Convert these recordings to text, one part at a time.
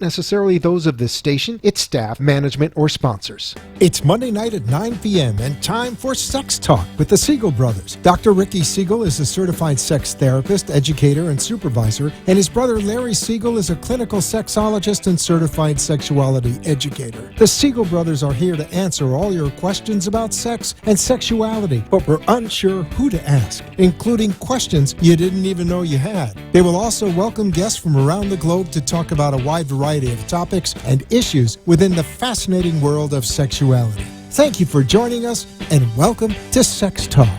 necessarily those of this station, its staff, management, or sponsors. It's Monday night at 9 p.m. and time for Sex Talk with the Siegel Brothers. Dr. Ricky Siegel is a certified sex therapist, educator, and supervisor, and his brother Larry Siegel is a clinical sexologist and certified sexuality educator. The Siegel Brothers are here to answer all your questions about sex and sexuality, but we're unsure who to ask, including questions you didn't even know you had. They will also welcome guests from around the globe to talk about a wide variety of topics and issues within the fascinating world of sexuality. Thank you for joining us, and welcome to Sex Talk.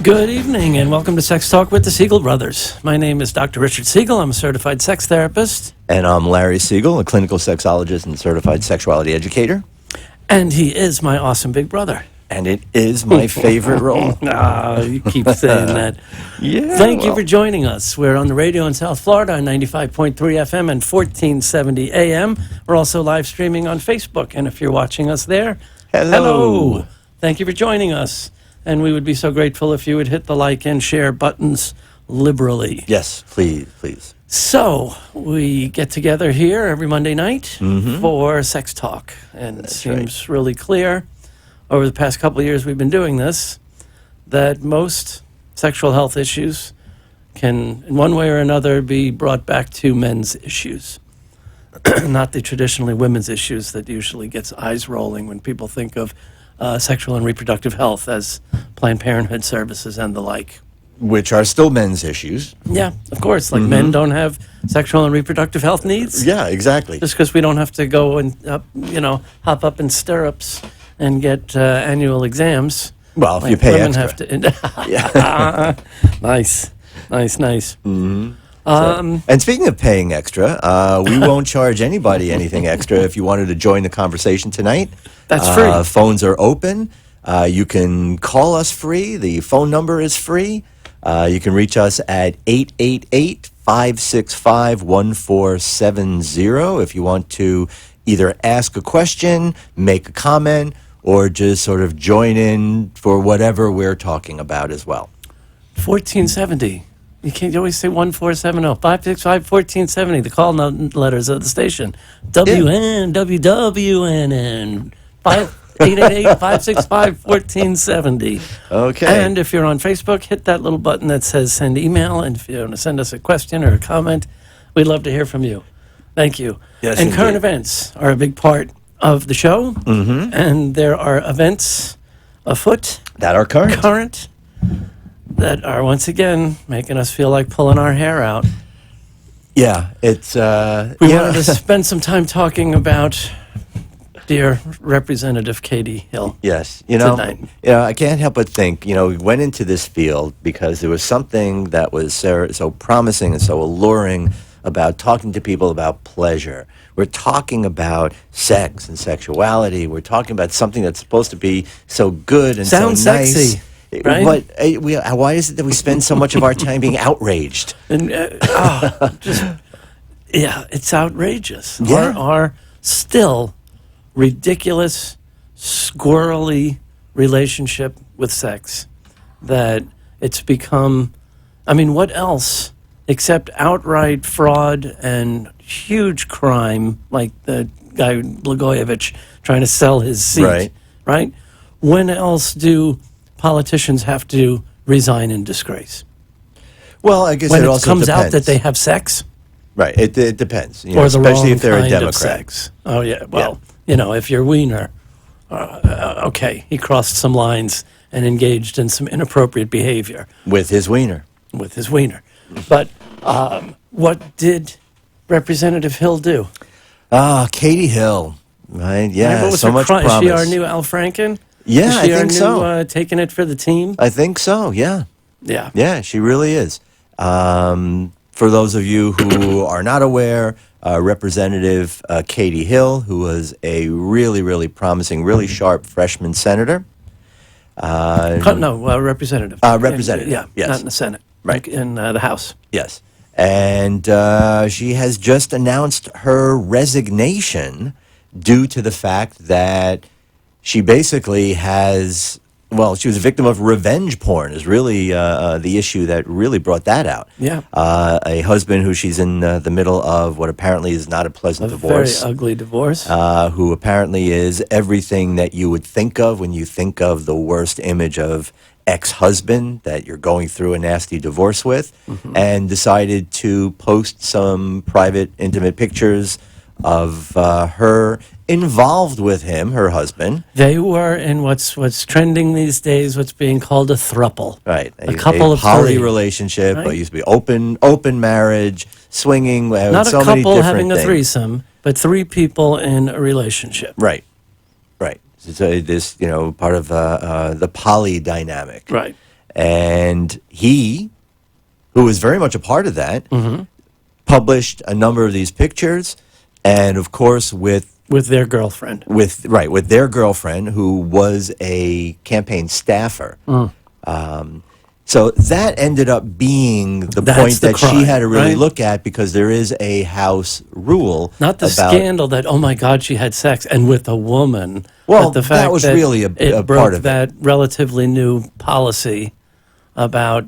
Good evening, and welcome to Sex Talk with the Siegel Brothers. My name is Dr. Richard Siegel. I'm a certified sex therapist. And I'm Larry Siegel, a clinical sexologist and certified sexuality educator. And he is my awesome big brother. And it is my favorite role. You keep saying that. Yeah. Thank you for joining us. We're on the radio in South Florida on 95.3 FM and 1470 AM. We're also live streaming on Facebook. And if you're watching us there, hello. Thank you for joining us. And we would be so grateful if you would hit the like and share buttons liberally. Yes, please. So, we get together here every Monday night for Sex Talk. And it seems really clear over the past couple of years we've been doing this, that most sexual health issues can, in one way or another, be brought back to men's issues. Not the traditionally women's issues that usually gets eyes rolling when people think of sexual and reproductive health as Planned Parenthood services and the like. Which are still men's issues. Yeah, of course. Like men don't have sexual and reproductive health needs. Yeah, exactly. Just because we don't have to go and, hop up in stirrups and get annual exams. Well, if you pay women extra. Have to. Nice. Mm-hmm. And speaking of paying extra, we won't charge anybody anything extra if you wanted to join the conversation tonight. That's free. Phones are open. You can call us free. The phone number is free. You can reach us at 888-565-1470 if you want to either ask a question, make a comment, or just sort of join in for whatever we're talking about as well. 1470. You always say 1470. 565-1470, the call letters of the station. WN, WWNN, 888-565-1470. Okay. And if you're on Facebook, hit that little button that says send email. And if you want to send us a question or a comment, we'd love to hear from you. Thank you. Yes, and indeed. Current events are a big part of the show. And there are events afoot That are current. That are once again making us feel like pulling our hair out. Yeah, it's... We wanted to spend some time talking about dear Representative Katie Hill. Yes, tonight. I can't help but think, we went into this field because there was something that was so promising and so alluring about talking to people about pleasure. We're talking about sex and sexuality. We're talking about something that's supposed to be so good and Sounds so nice. sexy, right? But why is it that we spend so much of our time being outraged? And it's outrageous. Yeah. Our still ridiculous, squirrely relationship with sex, that it's become, what else except outright fraud and huge crime, like the guy Blagojevich trying to sell his seat, right? When else do politicians have to resign in disgrace? Well, I guess when it it also comes depends. out that they have sex? Right, it depends. Or the especially wrong if they're a kind Democrat. of sex. Oh, yeah, well, if you're Wiener, okay, he crossed some lines and engaged in some inappropriate behavior. With his wiener. But what did Representative Hill do? Katie Hill. Right, yeah, What was so her much crime? promise. Is she our new Al Franken? Yeah, Is I she our think new, so. Taking it for the team? I think so, yeah. Yeah. Yeah, she really is. For those of you who are not aware, Representative Katie Hill, who was a really, really promising, really sharp freshman senator. Representative. Representative, Yeah, yes. not in the Senate. Right. In the House. Yes. And she has just announced her resignation due to the fact that she basically has Well, she was a victim of revenge porn is really the issue that really brought that out. Yeah. A husband who she's in the middle of what apparently is not a pleasant divorce. Very ugly divorce. Who apparently is everything that you would think of when you think of the worst image of ex-husband that you're going through a nasty divorce with, and decided to post some private, intimate pictures of her involved with him, her husband. They were in what's trending these days, what's being called a throuple. Right. A couple of poly three. relationship. Right. It used to be open marriage, swinging. Not so a many couple different having a things. threesome, but three people in a relationship. Right. Right. So this, part of the poly dynamic. Right. And he, who was very much a part of that, published a number of these pictures, and of course with their girlfriend. with their girlfriend, who was a campaign staffer. So that ended up being the That's point the that she crime, had to really right? look at, because there is a house rule. Not the about, scandal that, oh my God, she had sex and with a woman. Well, but the that fact was that really a it part broke of it. that relatively new policy about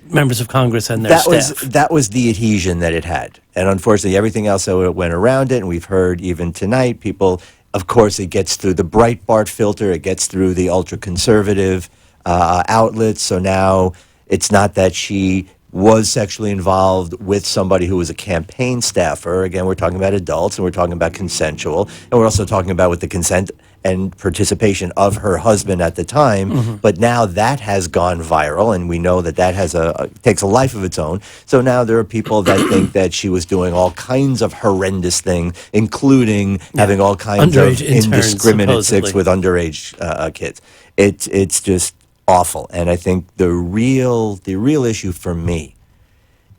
members of Congress and their staff. That was the adhesion that it had, and unfortunately, everything else that went around it. And we've heard even tonight, people. Of course, it gets through the Breitbart filter. It gets through the ultra conservative outlets. So now it's not that she was sexually involved with somebody who was a campaign staffer. Again, we're talking about adults, and we're talking about consensual, and we're also talking about with the consent and participation of her husband at the time. But now that has gone viral, and we know that has takes a life of its own. So now there are people that think that she was doing all kinds of horrendous things, including having all kinds Underage of interns, indiscriminate sex supposedly. with underage kids. It's just awful. And I think the real issue for me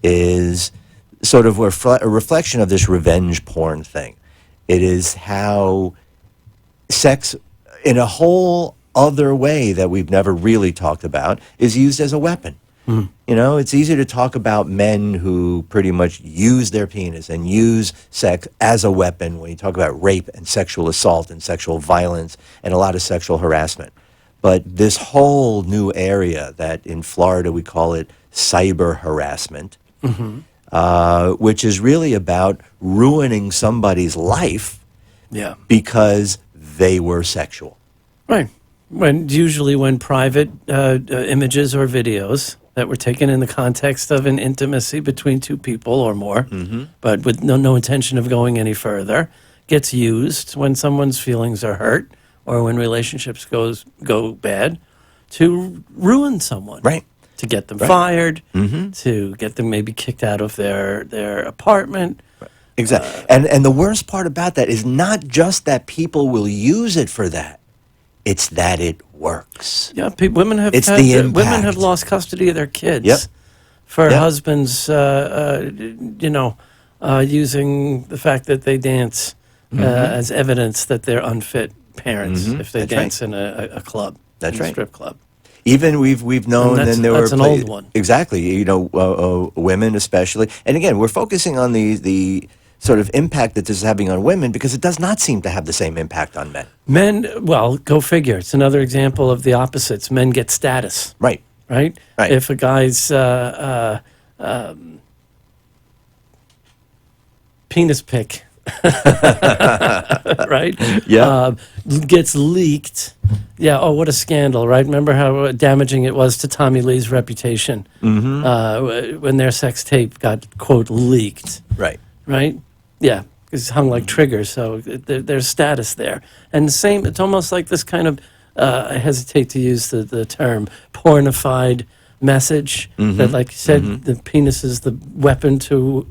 is sort of a reflection of this revenge porn thing. It is how sex, in a whole other way that we've never really talked about, is used as a weapon. It's easy to talk about men who pretty much use their penis and use sex as a weapon when you talk about rape and sexual assault and sexual violence and a lot of sexual harassment. But this whole new area that in Florida we call it cyber harassment, which is really about ruining somebody's life Yeah. because they were sexual. Right. Usually when private images or videos that were taken in the context of an intimacy between two people or more, but with no intention of going any further, gets used when someone's feelings are hurt or when relationships go bad to ruin someone. Right. To get them fired, to get them maybe kicked out of their apartment. Exactly. And the worst part about that is not just that people will use it for that. It's that it works. Yeah, women have It's the women impact. have lost custody of their kids Yep. for Yep. husbands, using the fact that they dance as evidence that they're unfit parents if they That's right. dance in a club, That's in a right. strip club. Even we've known, And and there that's were an old one. Exactly, women especially. And again, we're focusing on the sort of impact that this is having on women, because it does not seem to have the same impact on men. Men, well, go figure. It's another example of the opposites. Men get status. Right. Right? Right. If a guy's penis pic, right? Yeah. Gets leaked. Yeah. Oh, what a scandal, right? Remember how damaging it was to Tommy Lee's reputation when their sex tape got, quote, leaked, Right. right? Yeah. It's hung like triggers, so there's status there. And the same, it's almost like this kind of, I hesitate to use the term, pornified message that, like you said, the penis is the weapon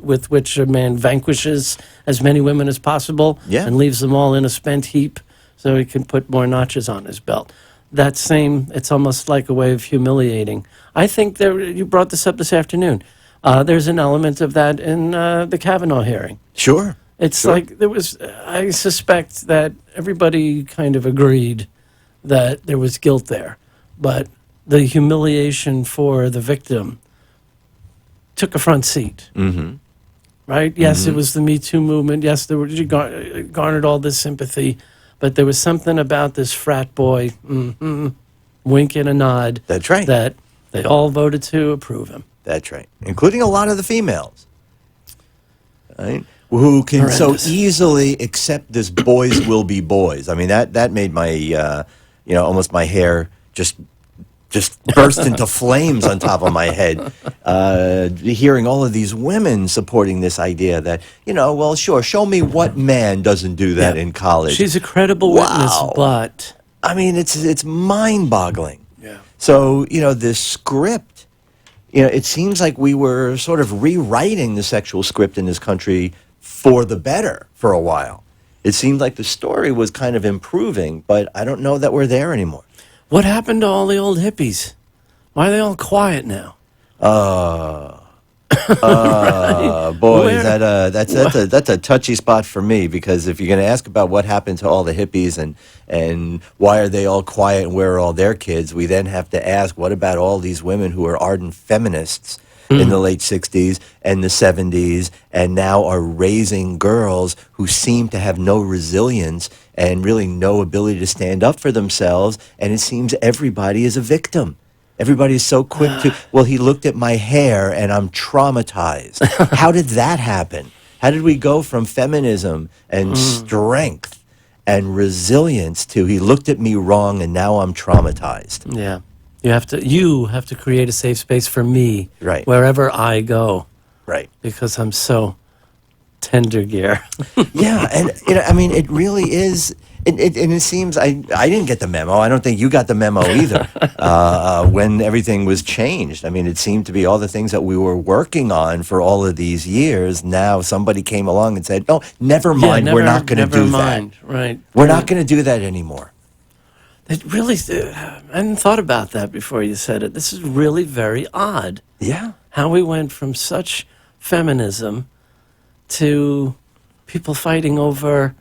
with which a man vanquishes as many women as possible and leaves them all in a spent heap so he can put more notches on his belt. That same, it's almost like a way of humiliating. I think you brought this up this afternoon. There's an element of that in the Kavanaugh hearing. Sure. It's like I suspect that everybody kind of agreed that there was guilt there, but the humiliation for the victim took a front seat. Right? Yes, it was the Me Too movement. Yes, you garnered all this sympathy, but there was something about this frat boy wink and a nod. That's right. That they all voted to approve him. That's right, including a lot of the females, right? Who can Horrendous. so easily accept this "boys will be boys." I mean, that made my almost my hair just burst into flames on top of my head. Hearing all of these women supporting this idea that well, sure, show me what man doesn't do that in college. She's a credible witness, but I mean, it's mind-boggling. Yeah. So this script, it seems like we were sort of rewriting the sexual script in this country for the better for a while. It seemed like the story was kind of improving, but I don't know that we're there anymore. what happened to all the old hippies? Why are they all quiet now? Boy, Where- that's a touchy spot for me, because if you're going to ask about what happened to all the hippies and why are they all quiet and where are all their kids, we then have to ask, what about all these women who are ardent feminists in the late 60s and the 70s and now are raising girls who seem to have no resilience and really no ability to stand up for themselves, and it seems everybody is a victim. Everybody is so quick to, well, he looked at my hair and I'm traumatized. How did that happen? How did we go from feminism and strength and resilience to he looked at me wrong and now I'm traumatized? Yeah. You have to create a safe space for me Right. wherever I go, Right. because I'm so tender gear. Yeah, and I mean, it really is. And it seems I didn't get the memo. I don't think you got the memo either. When everything was changed, I mean, it seemed to be all the things that we were working on for all of these years. Now somebody came along and said, "No, never mind. We're not going to do mind. that. Right. We're not going to do that anymore." It really, I hadn't thought about that before you said it. This is really very odd. Yeah. How we went from such feminism to people fighting over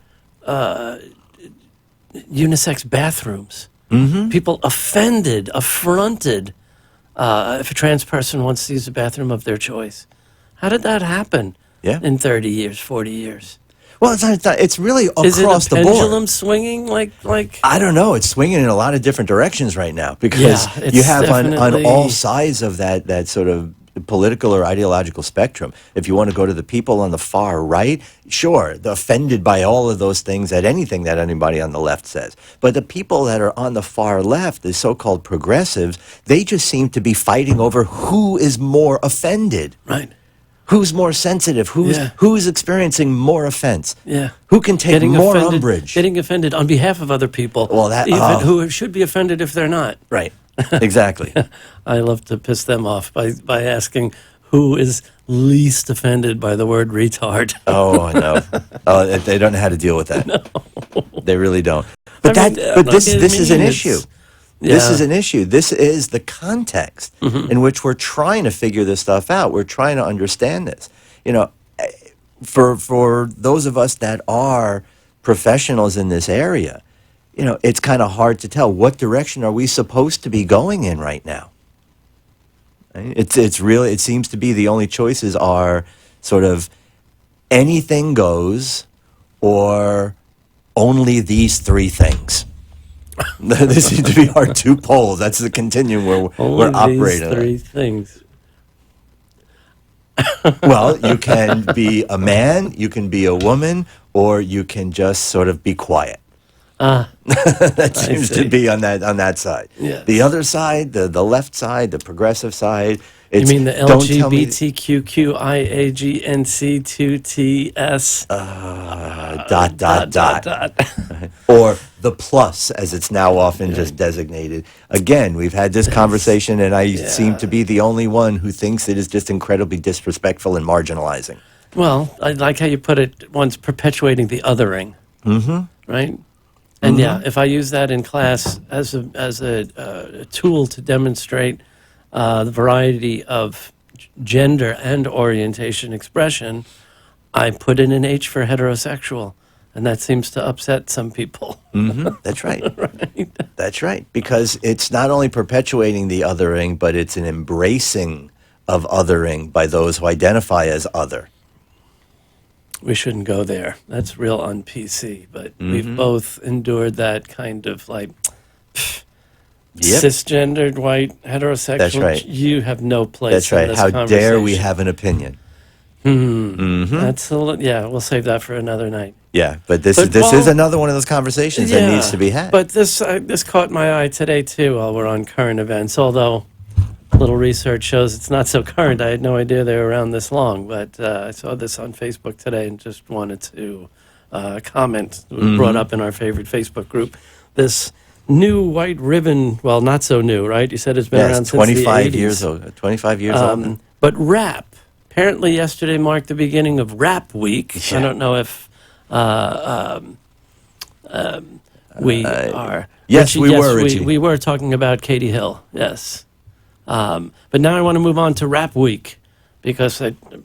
unisex bathrooms. Mm-hmm. People affronted if a trans person wants to use a bathroom of their choice. How did that happen in 30 years, 40 years? Well, it's really across Is it a the board. pendulum swinging like? I don't know. It's swinging in a lot of different directions right now, because Yeah, it's you have on definitely- all sides of that sort of political or ideological spectrum. If you want to go to the people on the far right, sure, they're offended by all of those things, at anything that anybody on the left says. But the people that are on the far left, the so-called progressives, they just seem to be fighting over who is more offended. Right. Who's more sensitive? Who's experiencing more offense? Yeah. Who can take more umbrage? Getting offended on behalf of other people. Well, who should be offended if they're not. Right. Exactly. I love to piss them off by asking who is least offended by the word retard. Oh, I know. Oh, they don't know how to deal with that. No. They really don't. But this is an issue. This is an issue. This is the context in which we're trying to figure this stuff out. We're trying to understand this. For those of us that are professionals in this area, it's kind of hard to tell what direction are we supposed to be going in right now. Right? It seems to be the only choices are sort of anything goes or only these three things. This seems to be our two poles. That's the continuum we're operating These three things. Well, you can be a man, you can be a woman, or you can just sort of be quiet. That seems to be on that side. Yes. The other side, the left side, the progressive side. You mean the don't tell me- LGBTQQIAG2TS? dot. Or the plus, as it's now often just designated. Again, we've had this conversation, and I seem to be the only one who thinks it is just incredibly disrespectful and marginalizing. Well, I like how you put it. One's perpetuating the othering. Mm-hmm. Right. And if I use that in class as a tool to demonstrate the variety of gender and orientation expression, I put in an H for heterosexual, and that seems to upset some people. That's right. That's right. Because it's not only perpetuating the othering, but it's an embracing of othering by those who identify as other. We shouldn't go there. That's real un-PC, but we've both endured that kind of like, Yep. cisgendered, white, heterosexual. That's right. You have no place That's in right. this How dare we conversation. have an opinion? That's yeah, we'll save that for another night. Yeah, but this But, is well, another one of those conversations that needs to be had. But this caught my eye today too while we're on current events, although little research shows it's not so current. I had no idea they were around this long, but I saw this on Facebook today and just wanted to comment. It was brought up in our favorite Facebook group. This new white ribbon, well, not so new, right? You said it's been around Yes, since the 25 80s. years old. 25 years old. But rap. Apparently yesterday marked the beginning of Rap Week. Yeah. I don't know if we are. Yes, Richie, we were, Richie. We were talking about Katie Hill, yes. But now I want to move on to Rap Week because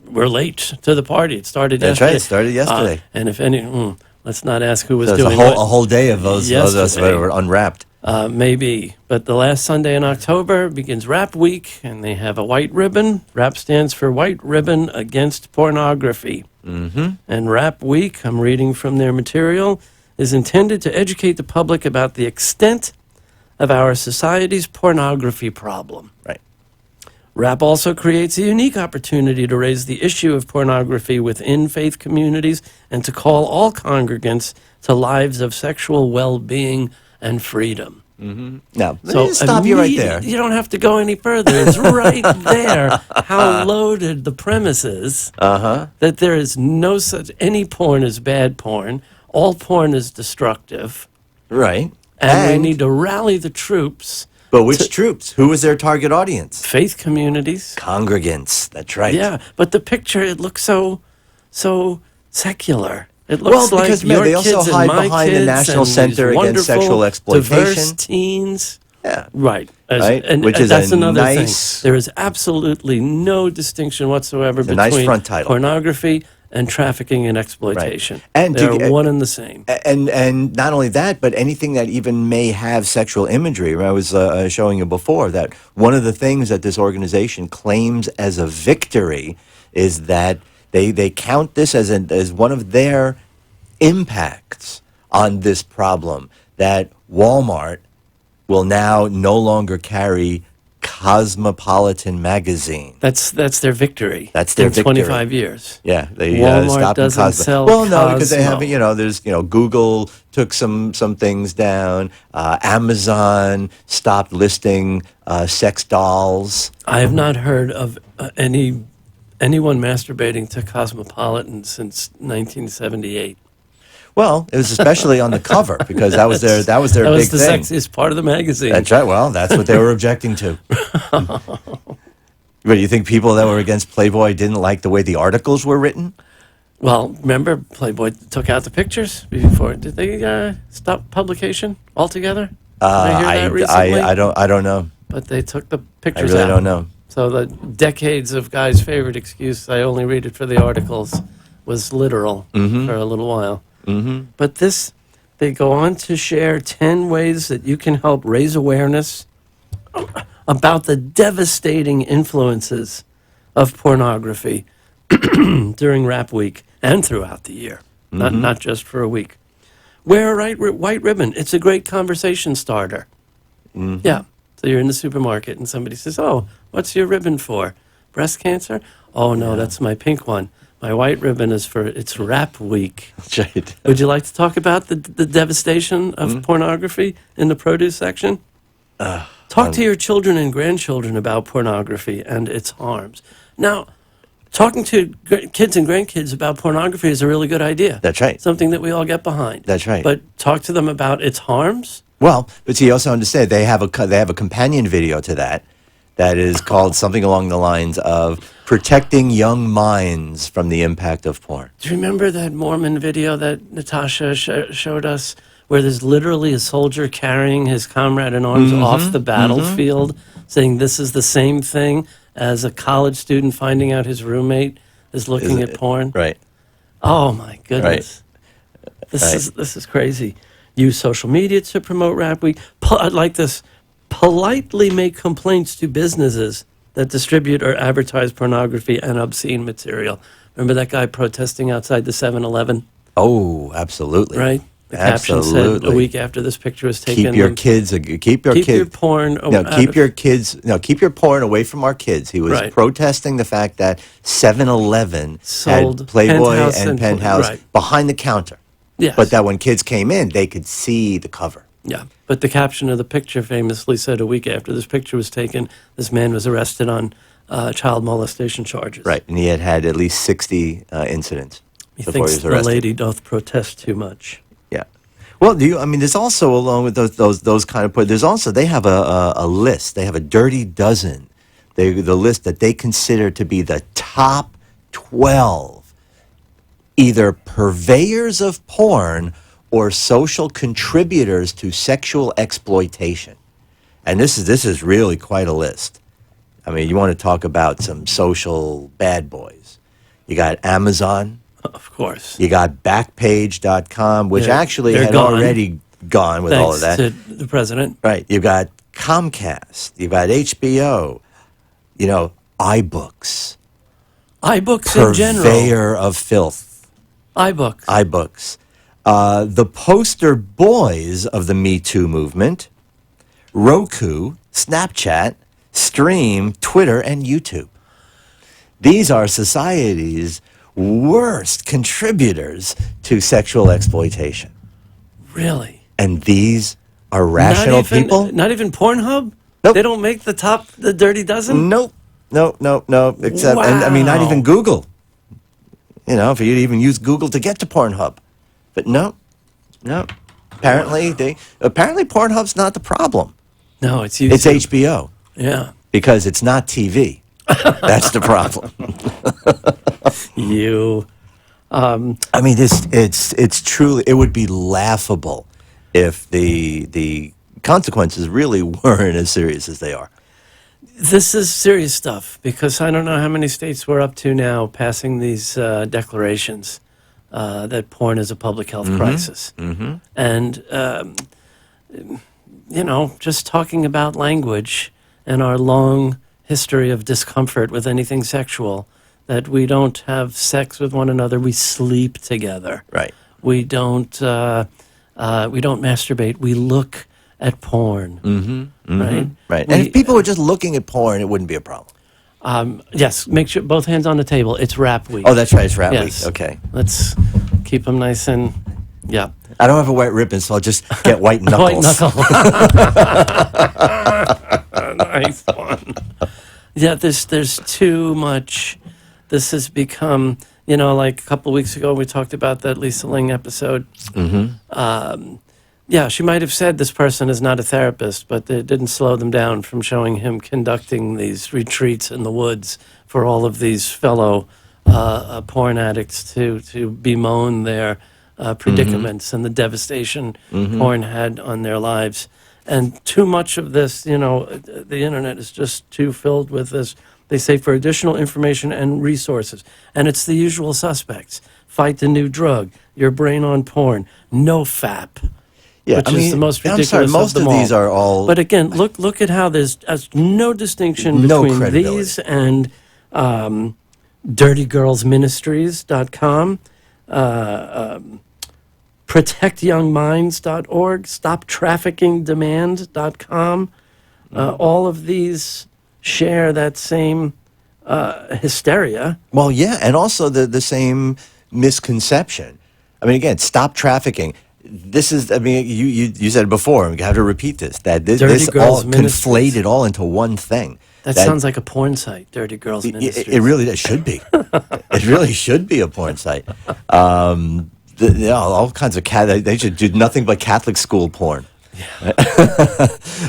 we're late to the party. It started That's yesterday. right. It started yesterday. And if any, let's not ask who was There's doing a what. whole day of those of us Yesterday. that were unwrapped. Maybe. But the last Sunday in October begins Rap Week, and they have a white ribbon. RAP stands for White Ribbon Against Pornography. And Rap Week, I'm reading from their material, is intended to educate the public about the extent of our society's pornography problem. Right. Rap also creates a unique opportunity to raise the issue of pornography within faith communities and to call all congregants to lives of sexual well-being and freedom. Now, let me just stop you right there. You don't have to go any further. It's right there how loaded the premise is that there is no such, any porn is bad porn. All porn is destructive. Right. And we need to rally the troops. But which troops? Who is their target audience? Faith communities. Congregants. That's right. Yeah, but the picture, it looks so secular. It looks Well, because, like man, your they also kids and hide my behind the kids National and Center these Against Sexual wonderful, Exploitation. diverse teens. Yeah. Right. Right, And which is that's a another nice- thing. There is absolutely no distinction whatsoever a nice between front title. pornography and trafficking and exploitation. And they're one and the same. And not only that, but anything that even may have sexual imagery. I was showing you before that one of the things that this organization claims as a victory is that they count this as one of their impacts on this problem, that Walmart will now no longer carry Cosmopolitan magazine. That's their victory. That's their in victory. 25 years. Yeah, they Walmart stopped doesn't Cosmo. sell Well, no, because they Cosmo. have, there's, Google took some things down. Amazon stopped listing sex dolls. I have not heard of anyone masturbating to Cosmopolitan since 1978. Well, it was especially on the cover because that was their That big was the thing. sexiest part of the magazine. That's right. Well, that's what they were objecting to. But you think people that were against Playboy didn't like the way the articles were written? Well, remember Playboy took out the pictures before. Did they stop publication altogether? Did I hear that recently? I don't know. But they took the I pictures really out. don't know. So the decades of Guy's favorite excuse, I only read it for the articles, was literal for a little while. But they go on to share 10 ways that you can help raise awareness about the devastating influences of pornography during Rap Week and throughout the year, not just for a week. Wear a white ribbon. It's a great conversation starter. Yeah. So you're in the supermarket and somebody says, "Oh, what's your ribbon for? Breast cancer? Oh, no, that's my pink one. My white ribbon is for, it's Rap Week." That's right. Would you like to talk about the devastation of pornography in the produce section? Talk to your children and grandchildren about pornography and its harms. Now, talking to kids and grandkids about pornography is a really good idea. That's right. Something that we all get behind. That's right. But talk to them about its harms. Well, but see, you also understand they have a companion video to that is called something along the lines of protecting young minds from the impact of porn. Do you remember that Mormon video that Natasha showed us where there's literally a soldier carrying his comrade in arms off the battlefield, saying this is the same thing as a college student finding out his roommate is looking at porn? Right. Oh, my goodness. Right. This is crazy. Use social media to promote Rap Week. I like this. Politely make complaints to businesses that distribute or advertise pornography and obscene material. Remember that guy protesting outside the 7-Eleven? Oh, absolutely. Right? The caption said, Absolutely. a week after this picture was taken. Keep your kids. Keep your porn. No, keep your kids. No, keep your porn away from our kids. He was Right. protesting the fact that 7-Eleven Sold had Playboy Penthouse and and- Penthouse right. behind the counter. Yes. But that when kids came in, they could see the cover. Yeah, but the caption of the picture famously said, a week after this picture was taken, this man was arrested on child molestation charges. Right, and he had at least 60 incidents He before thinks he was the arrested. lady doth protest too much. Yeah. Well, there's also, along with those kind of there's also, they have a list. They have a dirty dozen. The list that they consider to be the top 12 either purveyors of porn or social contributors to sexual exploitation. And this is really quite a list. I mean, you want to talk about some social bad boys. You got Amazon. Of course. You got Backpage.com, which actually they're had gone. already gone with all of that. Thanks to the president. Right. You've got Comcast. You've got HBO. iBooks. iBooks in general. Purveyor of filth. iBooks. iBooks. The poster boys of the Me Too movement. Roku, Snapchat, Stream, Twitter, and YouTube. These are society's worst contributors to sexual exploitation. Really? And these are rational people? Not even Pornhub? Nope. They don't make the dirty dozen? Nope. No. Except, and I mean, not even Wow. Google. For you to even use Google to get to Pornhub. But no. Apparently, Pornhub's not the problem. No, it's YouTube. It's HBO. Yeah. Because it's not TV. That's the problem. You. I mean, it's truly, it would be laughable if the consequences really weren't as serious as they are. This is serious stuff because I don't know how many states we're up to now passing these declarations that porn is a public health crisis. Mm-hmm. And, just talking about language and our long history of discomfort with anything sexual, that we don't have sex with one another, we sleep together. Right. We don't masturbate, we look at porn. Mm-hmm. Right? Right. And if people were just looking at porn, it wouldn't be a problem. Yes, make sure both hands on the table. It's rap week. Oh, that's right. It's rap Yes. week. Okay. Let's keep them nice and, yeah. I don't have a white ribbon, so I'll just get white knuckles. White knuckle. Nice one. Yeah, there's too much. This has become, like a couple of weeks ago we talked about that Lisa Ling episode. Mm-hmm. Yeah, she might have said this person is not a therapist, but it didn't slow them down from showing him conducting these retreats in the woods for all of these fellow porn addicts to bemoan their predicaments and the devastation porn had on their lives. And too much of this, the internet is just too filled with this. They say for additional information and resources. And it's the usual suspects. Fight the new drug. Your brain on porn. No FAP. Yeah, Which is the most ridiculous I'm sorry, most of them of these all. are all. But again, look at how there's no distinction No between credibility. these and dirtygirlsministries.com, protectyoungminds.org, stoptraffickingdemand.com. All of these share that same hysteria. Well, yeah, and also the same misconception. I mean, again, stop trafficking. This is, I mean, you said it before, and we have to repeat this, that this all Girls Ministries. conflated all into one thing. That sounds like a porn site, Dirty Girls Ministries. It really does, should be. It really should be a porn site. All kinds of they should do nothing but Catholic school porn. Yeah.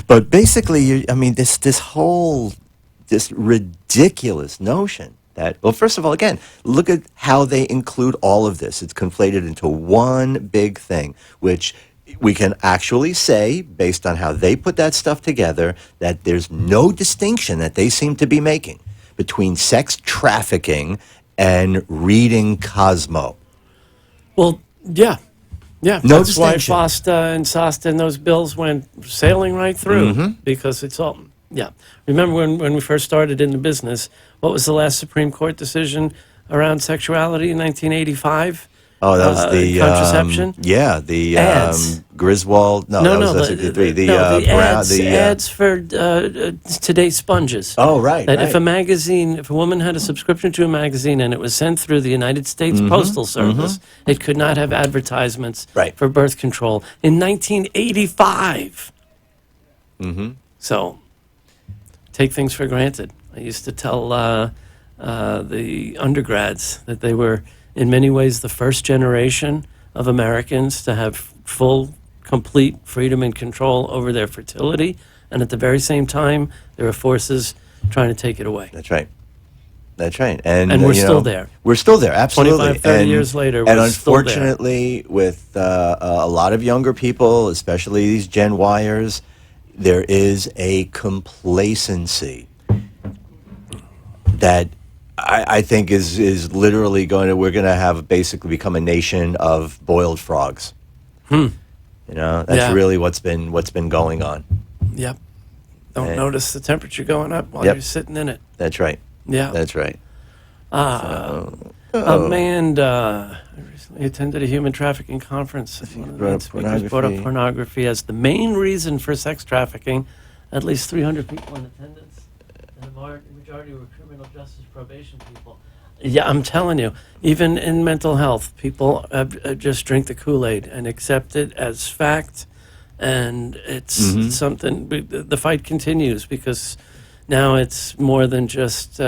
But basically, this ridiculous notion that, well, first of all, again, look at how they include all of this. It's conflated into one big thing, which we can actually say, based on how they put that stuff together, that there's no distinction that they seem to be making between sex trafficking and reading Cosmo. Well, yeah. Yeah, No that's why distinction. FOSTA and SOSTA and those bills went sailing right through because it's all, yeah. Remember when we first started in the business, what was the last Supreme Court decision around sexuality in 1985? contraception. The Ads. Griswold. No, that was SCP3. The ads for today's sponges. Oh, right. That if a woman had a subscription to a magazine and it was sent through the United States Postal Service, it could not have advertisements for birth control in 1985. So, take things for granted. I used to tell the undergrads that they were, in many ways, the first generation of Americans to have full, complete freedom and control over their fertility. And at the very same time, there are forces trying to take it away. That's right. That's right. And we're still there. We're still there, absolutely. 25, 30 years later, we're still there. And unfortunately, with a lot of younger people, especially these Gen Yers, there is a complacency that I think is literally we're going to have basically become a nation of boiled frogs. That's really what's been going on. Yep. Don't notice the temperature going up while you're sitting in it. That's right. Yeah. That's right. Amanda recently attended a human trafficking conference. One of the main speakers brought up pornography as the main reason for sex trafficking. At least 300 people in attendance, and the majority were criminal justice probation people. Yeah, I'm telling you, even in mental health, people just drink the Kool-Aid and accept it as fact, and it's something. The fight continues because now it's more than just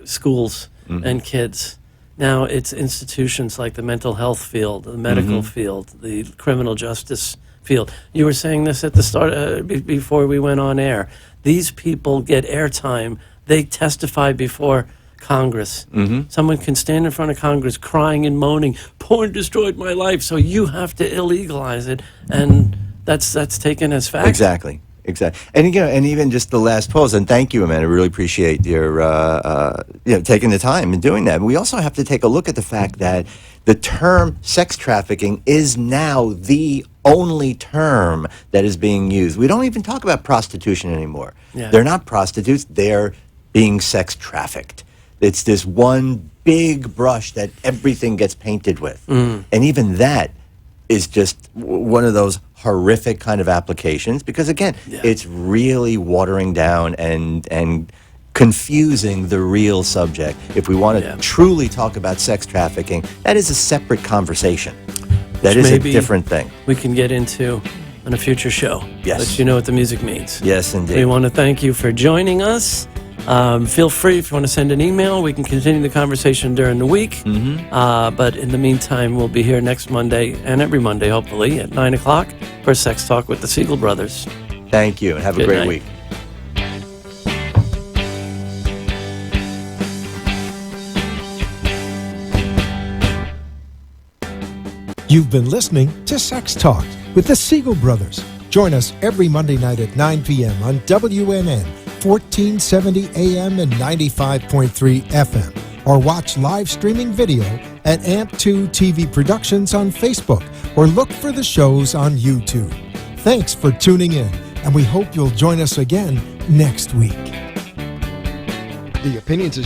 schools and kids. Now it's institutions like the mental health field, the medical field, the criminal justice field. You were saying this at the start, before we went on air. These people get airtime. They testify before Congress. Someone can stand in front of Congress crying and moaning, porn destroyed my life, so you have to illegalize it. And that's taken as fact. Exactly. And and even just the last pause, and thank you, Amanda. I really appreciate your taking the time and doing that. We also have to take a look at the fact that the term sex trafficking is now the only term that is being used. We don't even talk about prostitution anymore. Yeah. They're not prostitutes, they're being sex trafficked. It's this one big brush that everything gets painted with. And even that is just one of those horrific kind of applications because, again, it's really watering down and confusing the real subject. If we want to truly talk about sex trafficking, that is a separate conversation. That is a different thing. We can get into on a future show. Yes. Let you know what the music means. Yes, indeed. We want to thank you for joining us. Feel free if you want to send an email. We can continue the conversation during the week. But in the meantime, we'll be here next Monday and every Monday, hopefully, at 9 o'clock for Sex Talk with the Siegel Brothers. Thank you, and have a great week. You've been listening to Sex Talk with the Siegel Brothers. Join us every Monday night at 9 p.m. on WNN, 1470 AM and 95.3 FM. Or watch live streaming video at AMP2 TV Productions on Facebook, or look for the shows on YouTube. Thanks for tuning in, and we hope you'll join us again next week. The opinions